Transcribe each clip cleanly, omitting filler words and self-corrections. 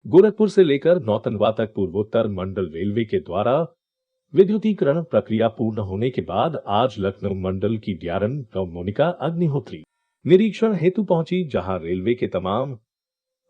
गोरखपुर से लेकर नौतनवा तक पूर्वोत्तर मंडल रेलवे के द्वारा विद्युतीकरण प्रक्रिया पूर्ण होने के बाद आज लखनऊ मंडल की डीआरएम मोनिका अग्निहोत्री निरीक्षण हेतु पहुंची, जहां रेलवे के तमाम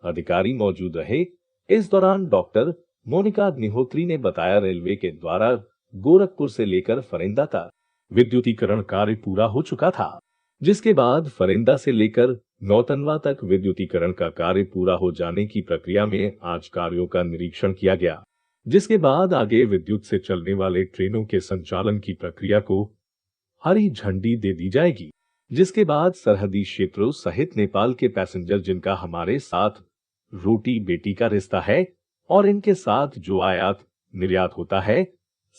अधिकारी मौजूद रहे। इस दौरान डॉक्टर मोनिका अग्निहोत्री ने बताया, रेलवे के द्वारा गोरखपुर से लेकर फरेंदा तक विद्युतीकरण कार्य पूरा हो चुका था, जिसके बाद फरेंदा से लेकर नौतनवा तक विद्युतीकरण का कार्य पूरा हो जाने की प्रक्रिया में आज कार्यों का निरीक्षण किया गया, जिसके बाद आगे विद्युत से चलने वाले ट्रेनों के संचालन की प्रक्रिया को हरी झंडी दे दी जाएगी, जिसके बाद सरहदी क्षेत्रों सहित नेपाल के पैसेंजर जिनका हमारे साथ रोटी बेटी का रिश्ता है और इनके साथ जो आयात निर्यात होता है,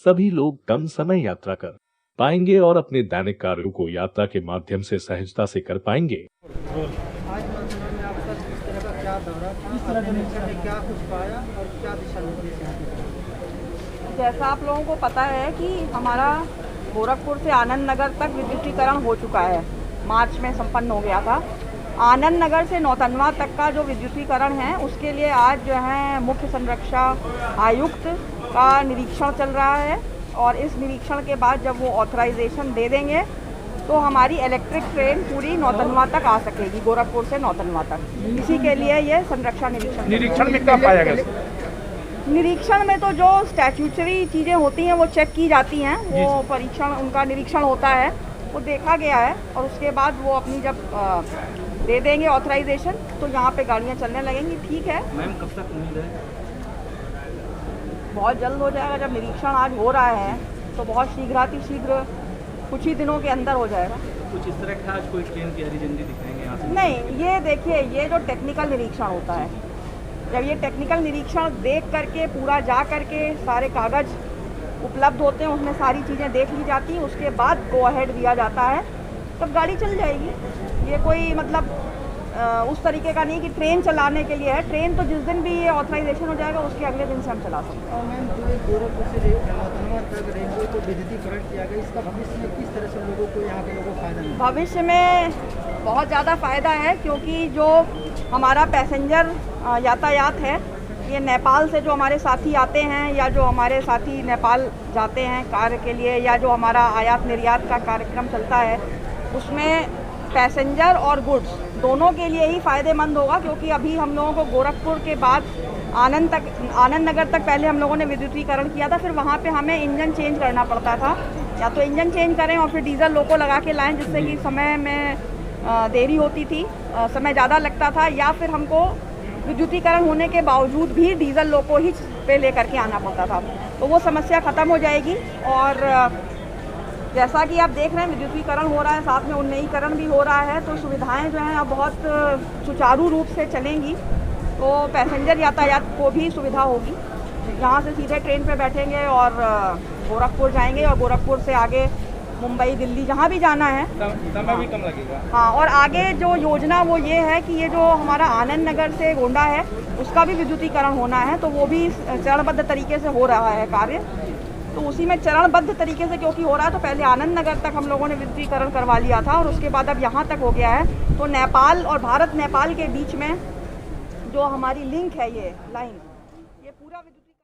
सभी लोग कम समय यात्रा कर पाएंगे और अपने दैनिक कार्यों को यात्रा के माध्यम से सहजता से कर पाएंगे। आज मंडल में आपका इस तरह का क्या दौरा था, क्या कुछ पाया और क्या दिशा निर्देश हैं? जैसा आप लोगों को पता है कि हमारा गोरखपुर से आनंद नगर तक विद्युतीकरण हो चुका है, मार्च में संपन्न हो गया था। आनंद नगर से नौतनवा तक का जो विद्युतीकरण है, उसके लिए आज जो है मुख्य संरक्षा आयुक्त का निरीक्षण चल रहा है और इस निरीक्षण के बाद जब वो ऑथराइजेशन दे देंगे तो हमारी इलेक्ट्रिक ट्रेन पूरी नौतनवा तक आ सकेगी, गोरखपुर से नौतनवा तक। इसी के लिए ये संरक्षा निरीक्षण में क्या पाया गया? निरीक्षण में तो जो स्टैट्यूटरी चीज़ें होती हैं वो चेक की जाती हैं, वो परीक्षण उनका निरीक्षण होता है, वो देखा गया है और उसके बाद वो अपनी जब दे देंगे ऑथराइजेशन तो यहाँ पे गाड़ियाँ चलने लगेंगी। ठीक है मैम, कब तक उम्मीद है? बहुत जल्द हो जाएगा। जब निरीक्षण आज हो रहा है तो बहुत शीघ्र कुछ ही दिनों के अंदर हो जाएगा। कुछ इस तरह का आज कोई ट्रेन की हरी झंडी दिखाएंगे यहाँ से? नहीं, ये देखिए, ये जो टेक्निकल निरीक्षण होता है, जब ये टेक्निकल निरीक्षण देख करके पूरा जा करके सारे कागज उपलब्ध होते हैं, उसमें सारी चीज़ें देख ली जाती हैं, उसके बाद गो अहेड दिया जाता है, तब गाड़ी चल जाएगी। ये कोई मतलब उस तरीके का नहीं कि ट्रेन चलाने के लिए है। ट्रेन तो जिस दिन भी ये ऑथराइजेशन हो जाएगा उसके अगले दिन से हम चला सकते हैं। और मैम, जो गोरखपुर से नौतनवा तक रेलवे को विद्युतीकरण किया गया, इसका भविष्य में किस तरह से लोगों को, यहाँ के लोगों को फायदा मिलेगा? भविष्य में बहुत ज़्यादा फ़ायदा है, क्योंकि जो हमारा पैसेंजर यातायात है, ये नेपाल से जो हमारे साथी आते हैं या जो हमारे साथी नेपाल जाते हैं कार्य के लिए, या जो हमारा आयात निर्यात का कार्यक्रम चलता है, उसमें पैसेंजर और गुड्स दोनों के लिए ही फ़ायदेमंद होगा। क्योंकि अभी हम लोगों को गोरखपुर के बाद आनंद नगर तक पहले हम लोगों ने विद्युतीकरण किया था, फिर वहाँ पे हमें इंजन चेंज करना पड़ता था, या तो इंजन चेंज करें और फिर डीजल लोको लगा के लाएं, जिससे कि समय में देरी होती थी, समय ज़्यादा लगता था, या फिर हमको विद्युतीकरण होने के बावजूद भी डीजल लोको ही पे ले करके आना पड़ता था। तो वो समस्या ख़त्म हो जाएगी और जैसा कि आप देख रहे हैं विद्युतीकरण हो रहा है, साथ में उन्नतीकरण भी हो रहा है, तो सुविधाएं जो हैं अब बहुत सुचारू रूप से चलेंगी, तो पैसेंजर यातायात को भी सुविधा होगी। यहाँ से सीधे ट्रेन पे बैठेंगे और गोरखपुर जाएंगे और गोरखपुर से आगे मुंबई, दिल्ली, जहाँ भी जाना है, समय भी कम लगेगा। हाँ, और आगे जो योजना वो ये है कि ये जो हमारा आनंद नगर से गोंडा है, उसका भी विद्युतीकरण होना है, तो वो भी चरणबद्ध तरीके से हो रहा है कार्य। तो उसी में चरणबद्ध तरीके से क्योंकि हो रहा है, तो पहले आनंद नगर तक हम लोगों ने विद्युतीकरण करवा लिया था और उसके बाद अब यहाँ तक हो गया है। तो नेपाल और भारत नेपाल के बीच में जो हमारी लिंक है, ये लाइन, ये पूरा